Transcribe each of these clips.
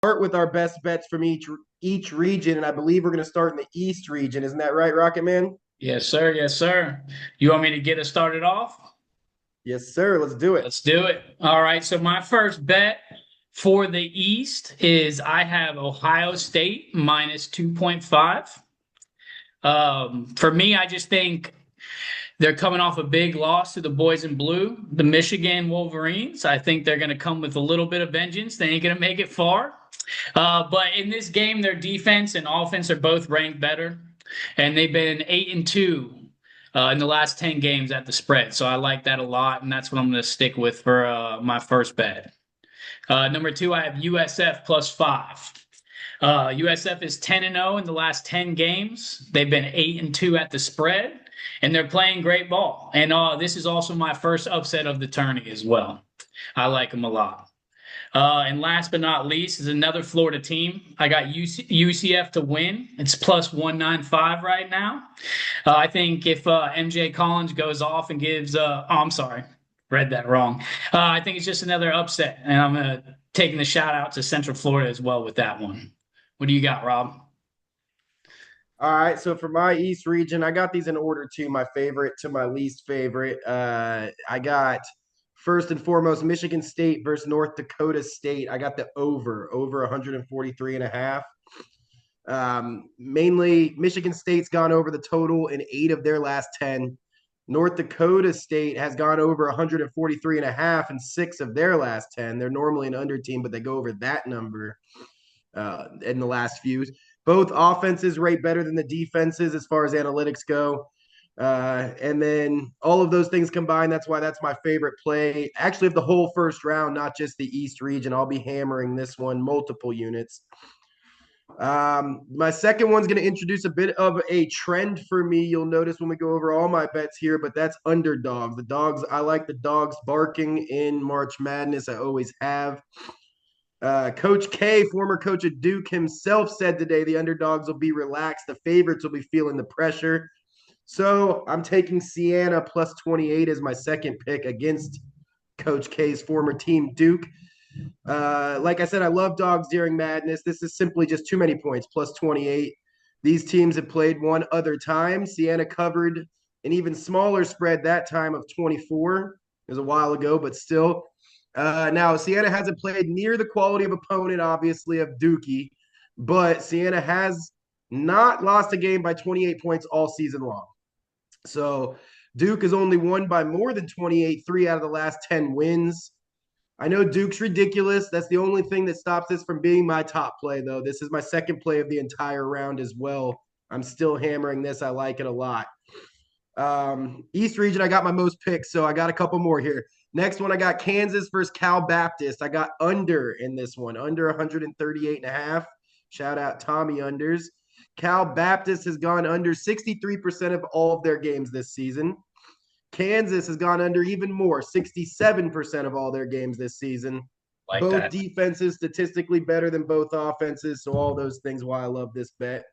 Start with our best bets from each region, and I believe we're going to start in the East region. Isn't that right, Rocket Man? Yes, sir. Yes, sir. You want me to get us started off? Yes, sir. Let's do it. Let's do it. All right. So my first bet for the East is I have Ohio State minus 2.5. For me, I just think they're coming off a big loss to the boys in blue, the Michigan Wolverines. I think they're going to come with a little bit of vengeance. They ain't going to make it far. But in this game, their defense and offense are both ranked better, and they've been 8-2 in the last 10 games at the spread. So I like that a lot, and that's what I'm going to stick with for my first bet. Number two, I have USF plus 5. USF is 10-0 in the last 10 games. They've been 8-2 at the spread, and they're playing great ball. And this is also my first upset of the tourney as well. I like them a lot. And last but not least is another Florida team. I got UCF to win. It's plus 195 right now. I think if MJ Collins goes off and gives, oh, I'm sorry, read that wrong. I think it's just another upset, and I'm taking the shout out to Central Florida as well with that one. What do you got, Rob? All right. So for my East region, I got these in order too, my favorite to my least favorite. I got first and foremost Michigan State versus North Dakota State. I got the over 143 and a half. Mainly Michigan State's gone over the total in 8 of their last 10. North Dakota State has gone over 143 and a half in 6 of their last 10. They're normally an under team, but they go over that number in the last few. Both offenses rate better than the defenses as far as analytics go. And then all of those things combined, that's why that's my favorite play. Actually, of the whole first round, not just the East region, I'll be hammering this one multiple units. My second one's going to introduce a bit of a trend for me. You'll notice when we go over all my bets here, but that's underdogs. The dogs, I like the dogs barking in March Madness. I always have. Coach K, former coach of Duke himself, said today the underdogs will be relaxed. The favorites will be feeling the pressure. So I'm taking Siena plus 28 as my second pick against Coach K's former team, Duke. Like I said, I love dogs during madness. This is simply just too many points, plus 28. These teams have played one other time. Siena covered an even smaller spread that time of 24. It was a while ago, but still. Now, Siena hasn't played near the quality of opponent, obviously, of Dookie, but Siena has not lost a game by 28 points all season long. So Duke has only won by more than 28, 3 out of the last 10 wins. I know Duke's ridiculous. That's the only thing that stops this from being my top play, though. This is my second play of the entire round as well. I'm still hammering this. I like it a lot. East region, I got my most picks, so I got a couple more here. Next one, I got Kansas versus Cal Baptist. I got under in this one, under 138 and a half. Shout out Tommy Unders. Cal Baptist has gone under 63% of all of their games this season. Kansas has gone under even more, 67% of all their games this season. Like Both that. defenses statistically better than both offenses. So all those things why I love this bet.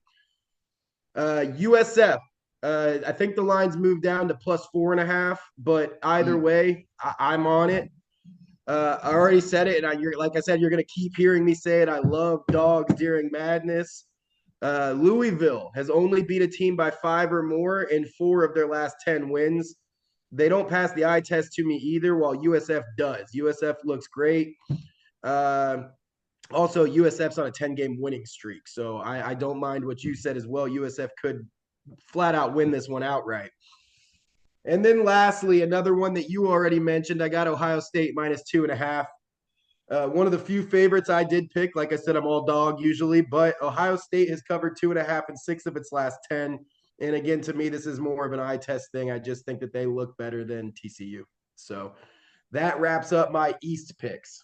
USF. I think the lines moved down to plus 4.5, but either way, I'm on it. I already said it, and like I said, you're going to keep hearing me say it. I love dogs during madness. Louisville has only beat a team by 5 or more in 4 of their last 10 wins. They don't pass the eye test to me either, while USF does. USF looks great. Uh, Also, USF's on a 10-game winning streak, so I don't mind what you said as well. USF could flat out win this one outright. And then lastly, another one that you already mentioned, I got Ohio State minus 2.5. One of the few favorites I did pick. Like I said, I'm all dog usually, but Ohio State has covered 2.5 in 6 of its last 10. And again, to me, this is more of an eye test thing. I just think that they look better than TCU. So that wraps up my East picks.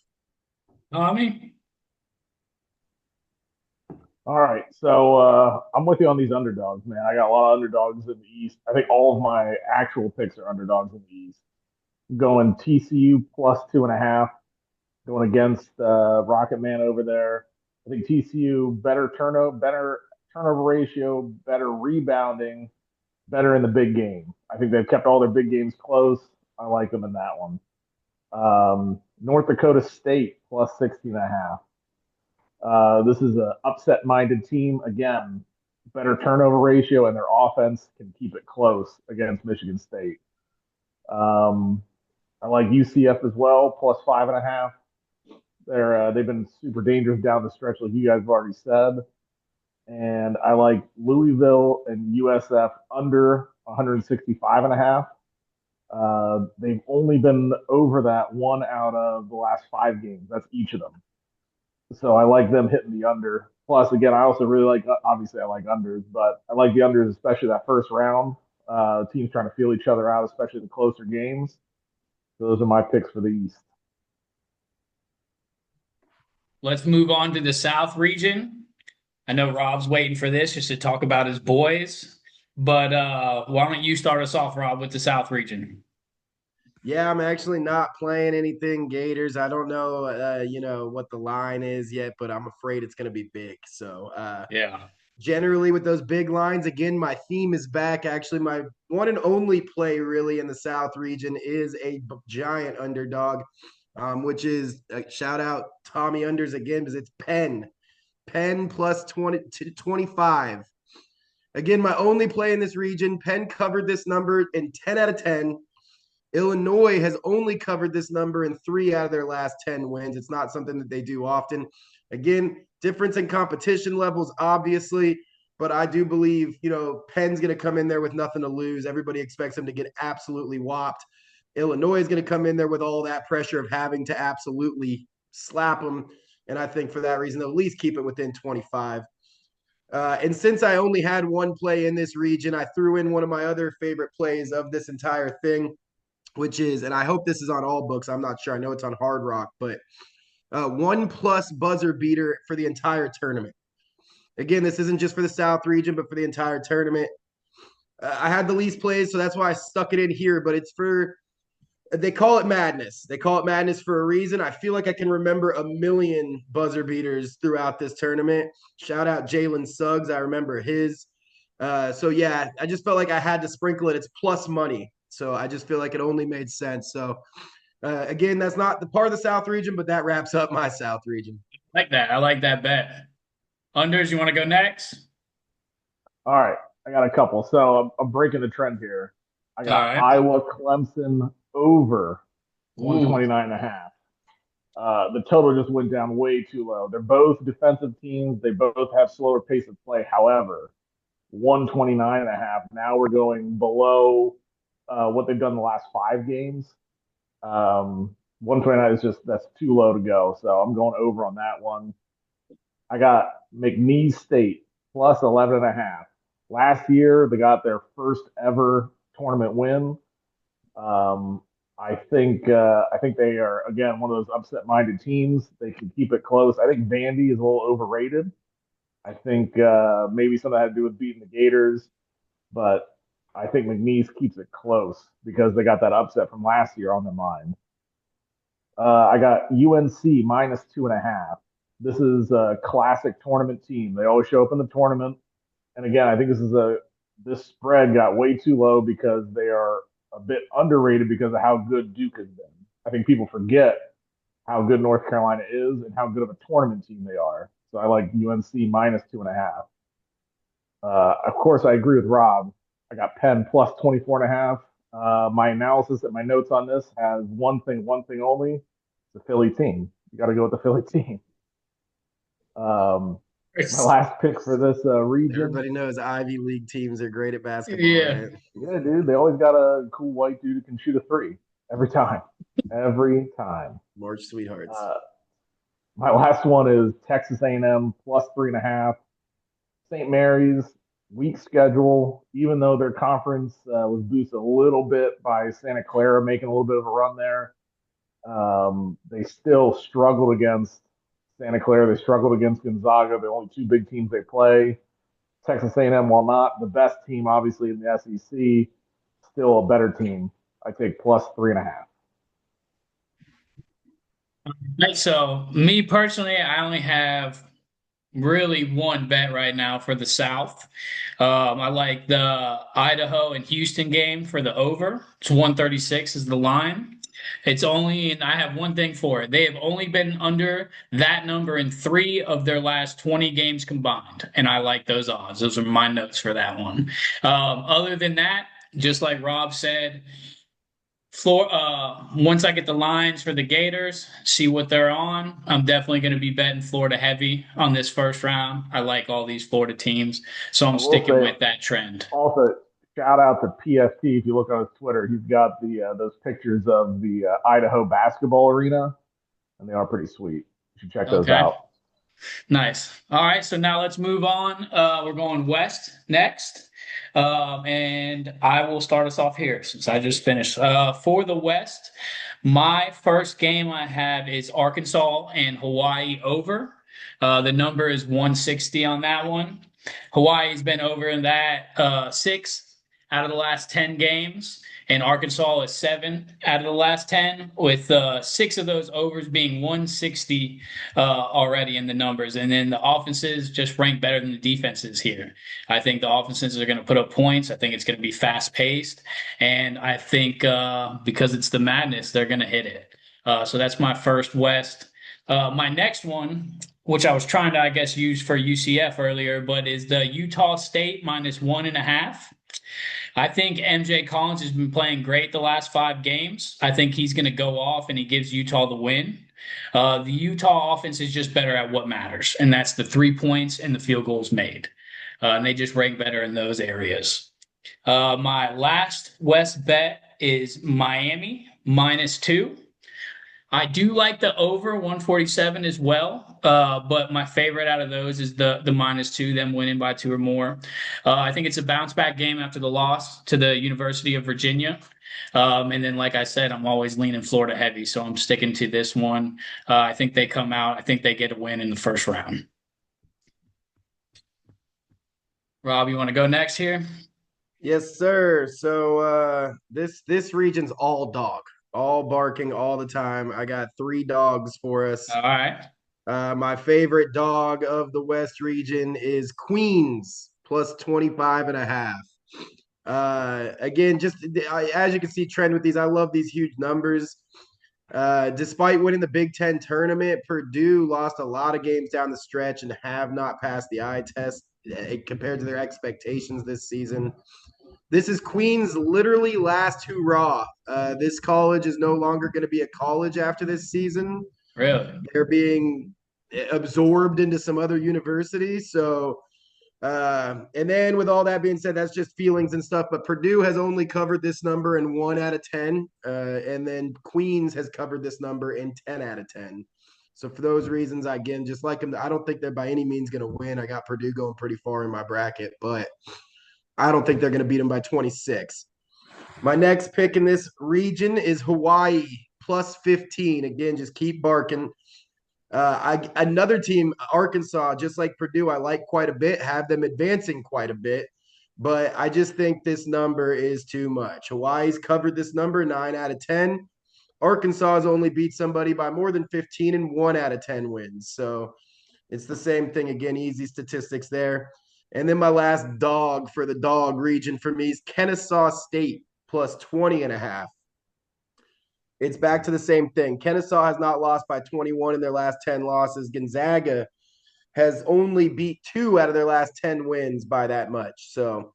Tommy? All right, so I'm with you on these underdogs, man. I got a lot of underdogs in the East. I think all of my actual picks are underdogs in the East. Going TCU plus 2.5, going against Rocket Man over there. I think TCU better turnover ratio, better rebounding, better in the big game. I think they've kept all their big games close. I like them in that one. North Dakota State plus 16.5. This is an upset-minded team. Again, better turnover ratio, and their offense can keep it close against Michigan State. Um, I like UCF as well, plus 5.5. They've been super dangerous down the stretch, like you guys have already said. And I like Louisville and USF under 165.5. They've only been over that one out of the last 5 games. That's each of them. So I like them hitting the under. Plus, again, I also really like, obviously, I like unders, but I like the unders, especially that first round. Teams trying to feel each other out, especially the closer games. So those are my picks for the East. Let's move on to the South region. I know Rob's waiting for this just to talk about his boys, but why don't you start us off, Rob, with the South region? Yeah, I'm actually not playing anything Gators. I don't know, what the line is yet, but I'm afraid it's going to be big. So, Yeah. generally with those big lines, again, my theme is back. Actually, my one and only play really in the South region is a giant underdog, which is shout out Tommy Unders again because it's Penn. Penn plus 20 to 25. Again, my only play in this region. Penn covered this number in 10 out of 10. Illinois has only covered this number in 3 out of their last 10 wins. It's not something that they do often. Again, difference in competition levels, obviously, but I do believe, Penn's going to come in there with nothing to lose. Everybody expects them to get absolutely whopped. Illinois is going to come in there with all that pressure of having to absolutely slap them. And I think for that reason, they'll at least keep it within 25. And since I only had one play in this region, I threw in one of my other favorite plays of this entire thing, which is, and I hope this is on all books. I'm not sure. I know it's on Hard Rock, but 1+ buzzer beater for the entire tournament. Again, this isn't just for the South region, but for the entire tournament. I had the least plays, so that's why I stuck it in here, but it's for, they call it madness. They call it madness for a reason. I feel like I can remember a million buzzer beaters throughout this tournament. Shout out Jalen Suggs. I remember his. So yeah, I just felt like I had to sprinkle it. It's plus money. So I just feel like it only made sense. So again, that's not the part of the South region, but that wraps up my South region. Like that. I like that bet. Unders, you want to go next? All right, I got a couple. So I'm breaking the trend here. I All got right. Iowa Clemson over Ooh. 129.5. The total just went down way too low. They're both defensive teams. They both have slower pace of play. However, 129.5. Now we're going below what they've done the last 5 games. 129 is just that's too low to go. So I'm going over on that one. I got McNeese State plus 11.5. Last year they got their first ever tournament win. Um, I think they are again one of those upset-minded teams. They can keep it close. I think Vandy is a little overrated. I think maybe some of that had to do with beating the Gators, but I think McNeese keeps it close because they got that upset from last year on their mind. I got UNC minus 2.5. This is a classic tournament team. They always show up in the tournament, and again, I think this spread got way too low because they are a bit underrated because of how good Duke has been. I think people forget how good North Carolina is and how good of a tournament team they are. So I like UNC minus 2.5. Of course, I agree with Rob. I got Penn plus 24.5. My analysis and my notes on this has one thing only. It's the Philly team. You got to go with the Philly team. My last pick for this region. Everybody knows Ivy League teams are great at basketball, Yeah. right? Yeah, dude, they always got a cool white dude who can shoot a three every time. Every time. March Sweethearts. My last one is Texas A&M plus 3.5. St. Mary's weak schedule, even though their conference was boosted a little bit by Santa Clara making a little bit of a run there. They still struggled against Santa Clara. They struggled against Gonzaga. The only two big teams they play. Texas A&M, while not the best team, obviously in the SEC, still a better team. I take plus 3.5. Right, so me personally, I only have really one bet right now for the South. I like the Idaho and Houston game for the over. It's 136 is the line. It's only, and I have one thing for it. They have only been under that number in 3 of their last 20 games combined. And I like those odds. Those are my notes for that one. Other than that, just like Rob said, once I get the lines for the Gators, see what they're on, I'm definitely going to be betting Florida heavy on this first round. I like all these Florida teams, so I I'm will sticking say with that trend. also shout out to PFT. If you look on his Twitter, he's got the those pictures of the Idaho basketball arena, and they are pretty sweet. You should check those Okay. out. Nice. All right, so now let's move on. We're going west next. And I will start us off here since I just finished. For the West, my first game I have is Arkansas and Hawaii over. The number is 160 on that one. Hawaii's been over in that 6 out of the last 10 games, and Arkansas is 7 out of the last 10, with 6 of those overs being 160 already in the numbers. And then the offenses just rank better than the defenses here. I think the offenses are going to put up points. I think it's going to be fast paced, and I think because it's the madness, they're going to hit it. So that's my first West. My next one, which I was trying to, I guess, use for UCF earlier, but is the Utah State -1.5. I think MJ Collins has been playing great the last 5 games. I think he's going to go off and he gives Utah the win. The Utah offense is just better at what matters, and that's the 3 points and the field goals made. And they just rank better in those areas. My last West bet is Miami -2. I do like the over 147 as well, but my favorite out of those is the -2, them winning by 2 or more. I think it's a bounce back game after the loss to the University of Virginia. And then, like I said, I'm always leaning Florida heavy, so I'm sticking to this one. I think they come out. I think they get a win in the first round. Rob, you want to go next here? Yes, sir. So this region's all dog, all barking all the time. I got 3 dogs for us. All right. My favorite dog of the West region is Queens +25.5. Again, as you can see, trend with these, I love these huge numbers. Despite winning the Big Ten tournament, Purdue lost a lot of games down the stretch and have not passed the eye test compared to their expectations this season. This is Queens' literally last hurrah. This college is no longer going to be a college after this season. Really? They're being absorbed into some other university. So, and then with all that being said, that's just feelings and stuff. But Purdue has only covered this number in 1 out of 10, and then Queens has covered this number in 10 out of 10. So for those reasons, again, just like them, I don't think they're by any means going to win. I got Purdue going pretty far in my bracket, but I don't think they're going to beat them by 26. My next pick in this region is Hawaii +15. Again, just keep barking. Another team, Arkansas, just like Purdue, I like quite a bit, have them advancing quite a bit, but I just think this number is too much. Hawaii's covered this number 9 out of 10. Arkansas has only beat somebody by more than 15 in 1 out of 10 wins. So it's the same thing again, easy statistics there. And then my last dog for the dog region for me is Kennesaw State +20.5. It's back to the same thing. Kennesaw has not lost by 21 in their last 10 losses. Gonzaga has only beat 2 out of their last 10 wins by that much. So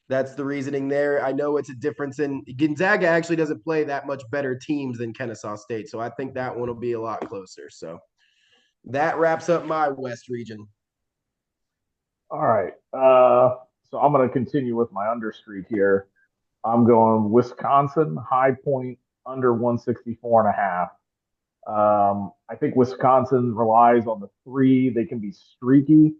that's the reasoning there. I know it's a difference in Gonzaga actually doesn't play that much better teams than Kennesaw State. So I think that one will be a lot closer. So that wraps up my West region. All right. So I'm going to continue with my under streak here. I'm going Wisconsin, High Point, under 164.5. I think Wisconsin relies on the three. They can be streaky.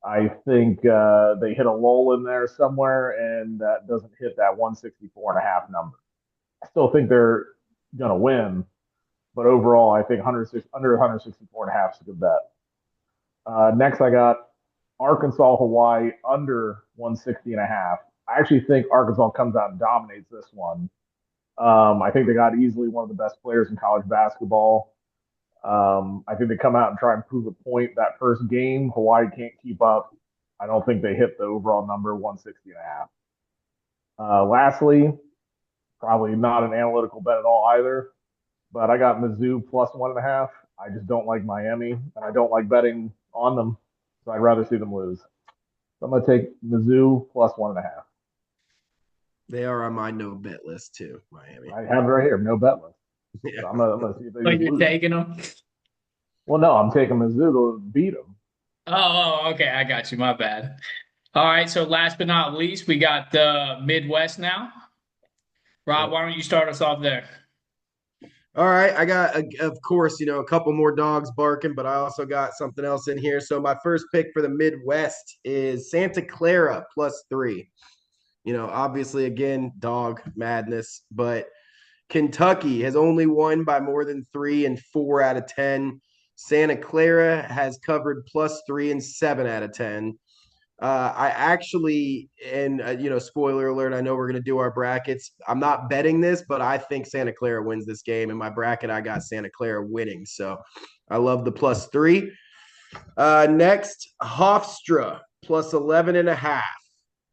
I think they hit a lull in there somewhere, and that doesn't hit that 164.5 number. I still think they're going to win, but overall, I think under 164.5 is a good bet. Next, I got Arkansas, Hawaii, under 160.5. I actually think Arkansas comes out and dominates this one. I think they got easily one of the best players in college basketball. I think they come out and try and prove a point that first game. Hawaii can't keep up. I don't think they hit the overall number 160.5. Lastly, Probably not an analytical bet at all either. But I got Mizzou plus 1.5. I just don't like Miami, and I don't like betting on them. So I'd rather see them lose. So I'm going to take Mizzou plus 1.5. They are on my no bet list too, Miami. I have it right here, no bet list. Yeah. So I'm going to see if they But just you're lose. taking them. Well, no, I'm taking Mizzou to beat them. Okay. I got you. My bad. All right. So last but not least, we got the Midwest now. Rob, why don't you start us off there? All right, I got, of course, a couple more dogs barking, but I also got something else in here. So my first pick for the Midwest is Santa Clara +3. Obviously, again, dog madness, but Kentucky has only won by more than 3 in 4 out of 10. Santa Clara has covered +3 in 7 out of 10. I actually, and spoiler alert, I know we're going to do our brackets. I'm not betting this, but I think Santa Clara wins this game. In my bracket, I got Santa Clara winning. So I love the +3. Next, Hofstra +11.5.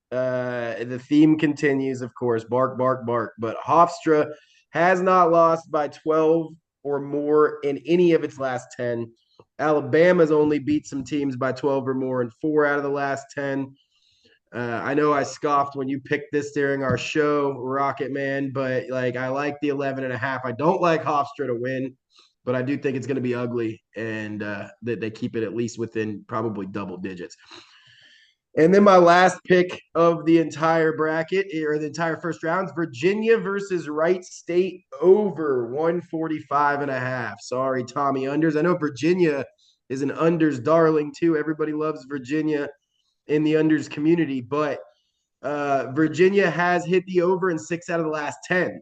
The theme continues, of course, bark, bark, bark. But Hofstra has not lost by 12 or more in any of its last 10. Alabama's only beat some teams by 12 or more in 4 out of the last 10. I know I scoffed when you picked this during our show, Rocket Man, but I like the 11.5. I don't like Hofstra to win, but I do think it's going to be ugly and that they keep it at least within probably double digits. And then my last pick of the entire bracket or the entire first round is Virginia versus Wright State over 145.5. Sorry, Tommy Unders. I know Virginia is an unders darling too. Everybody loves Virginia in the unders community, but Virginia has hit the over in 6 out of the last 10.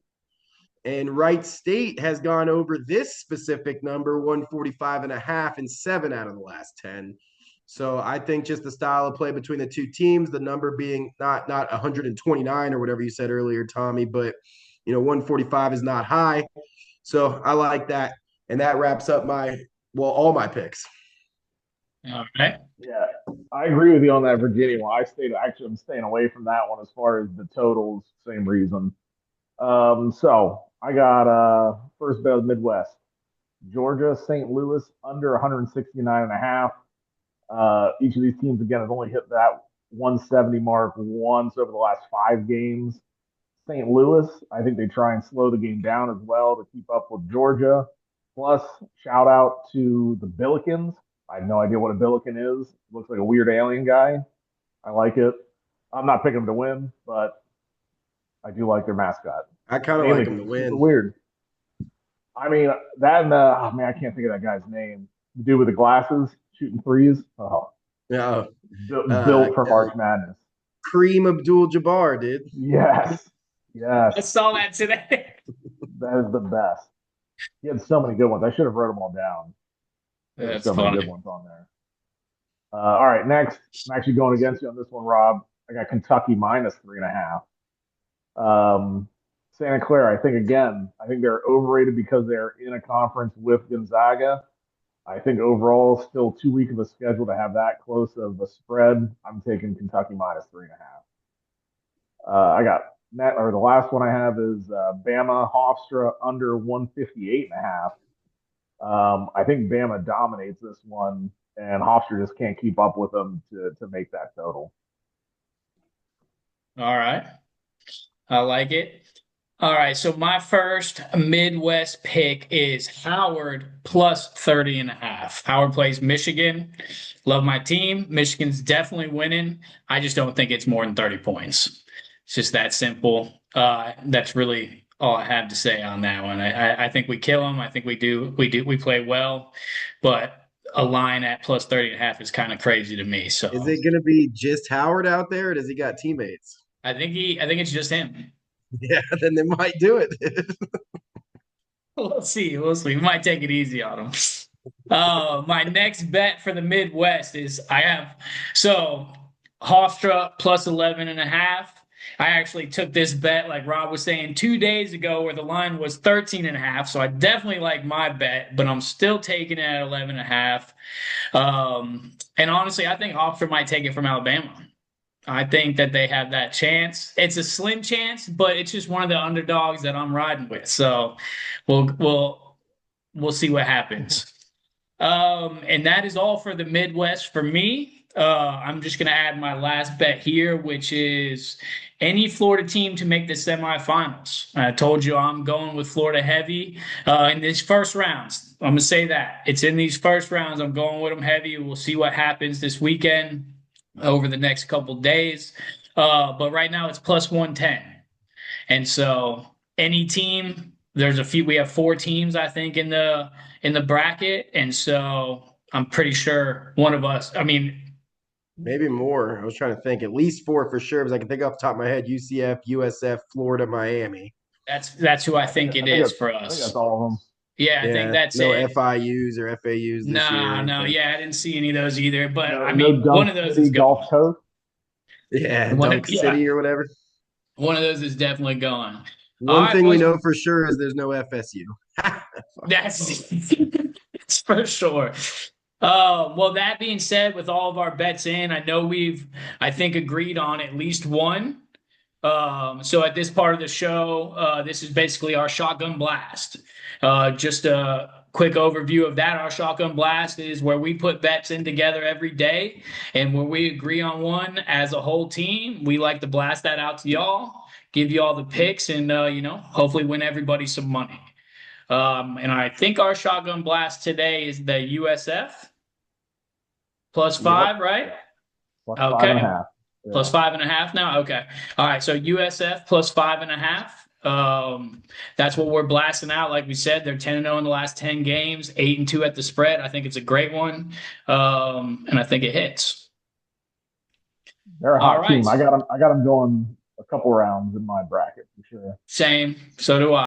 And Wright State has gone over this specific number, 145.5, in 7 out of the last 10. So I think just the style of play between the two teams, the number being not 129 or whatever you said earlier, Tommy, but 145 is not high. So I like that. And that wraps up all my picks. All right. Yeah, I agree with you on that Virginia one. I'm staying away from that one as far as the totals, same reason. So I got first bet of the Midwest. Georgia, St. Louis under 169.5. Each of these teams again have only hit that 170 mark once over the last 5 games. St. Louis, I think they try and slow the game down as well to keep up with Georgia. Plus, shout out to the Billikens. I have no idea what a Billiken is. Looks like a weird alien guy. I like it. I'm not picking them to win, but I do like their mascot. I kind of like them to win. Weird. I mean, that and I can't think of that guy's name. The dude with the glasses shooting threes. Oh, yeah, built for March Madness. Kareem Abdul-Jabbar, dude. Yes. I saw that today. That is the best. He had so many good ones. I should have wrote them all down. That's so funny. many good ones on there. All right, next. I'm actually going against you on this one, Rob. I got Kentucky -3.5. Santa Clara, I think they're overrated because they're in a conference with Gonzaga. I think overall, still too weak of a schedule to have that close of a spread. I'm taking Kentucky -3.5. I got the last one I have is Bama Hofstra under 158.5. I think Bama dominates this one, and Hofstra just can't keep up with them to make that total. All right. I like it. All right. So my first Midwest pick is Howard +30.5. Howard plays Michigan. Love my team. Michigan's definitely winning. I just don't think it's more than 30 points. It's just that simple. That's really all I have to say on that one. I think we kill them. I think we do. We play well, but a line at +30.5 is kind of crazy to me. So is it going to be just Howard out there, or does he got teammates? I think it's just him. Yeah, then they might do it. We'll see. We might take it easy on him. My next bet for the Midwest is Hofstra +11.5. I actually took this bet, like Rob was saying, 2 days ago where the line was 13.5. So I definitely like my bet, but I'm still taking it at 11.5. And honestly, I think Hofstra might take it from Alabama. I think that they have that chance. It's a slim chance, but it's just one of the underdogs that I'm riding with. So we'll see what happens. And that is all for the Midwest for me. I'm just gonna add my last bet here, which is any Florida team to make the semifinals. I told you I'm going with Florida heavy in these first rounds. I'm gonna say that it's in these first rounds. I'm going with them heavy. We'll see what happens this weekend over the next couple days. But right now it's plus 110. And so any team, there's a few, we have four teams, I think, in the bracket. And so I'm pretty sure one of us, I mean, Maybe more. I was trying to think. At least four for sure, because I can think off the top of my head: UCF, USF, Florida, Miami. that's who I think it is for I think that's us. all of them. Yeah, I think Yeah, that's no it. FIUs or FAUs this year or No, no, anything. yeah, I didn't see any of those either. But No, I no mean, one Dunk of those City is going. Gulf Coast. Yeah, One of, Dunk yeah, City or whatever. one of those is definitely going. All One right, thing we boys. know for sure is there's no FSU. That's, that's for sure. Well, that being said, with all of our bets in, I know I think, agreed on at least one. So at this part of the show, this is basically our shotgun blast. Just a quick overview of that. Our shotgun blast is where we put bets in together every day, and when we agree on one as a whole team, we like to blast that out to y'all, give you all the picks, and hopefully win everybody some money. And I think our shotgun blast today is the USF plus Yep. 5, right? Plus five and a Okay. half. Plus Yeah. 5.5 now. Okay. All right. So USF plus 5.5. That's what we're blasting out. Like we said, they're 10-0 in the last 10 games, 8-2 at the spread. I think it's a great one. And I think it hits. They're a All hot right. team. I got them going a couple rounds in my bracket for sure. Same. So do I.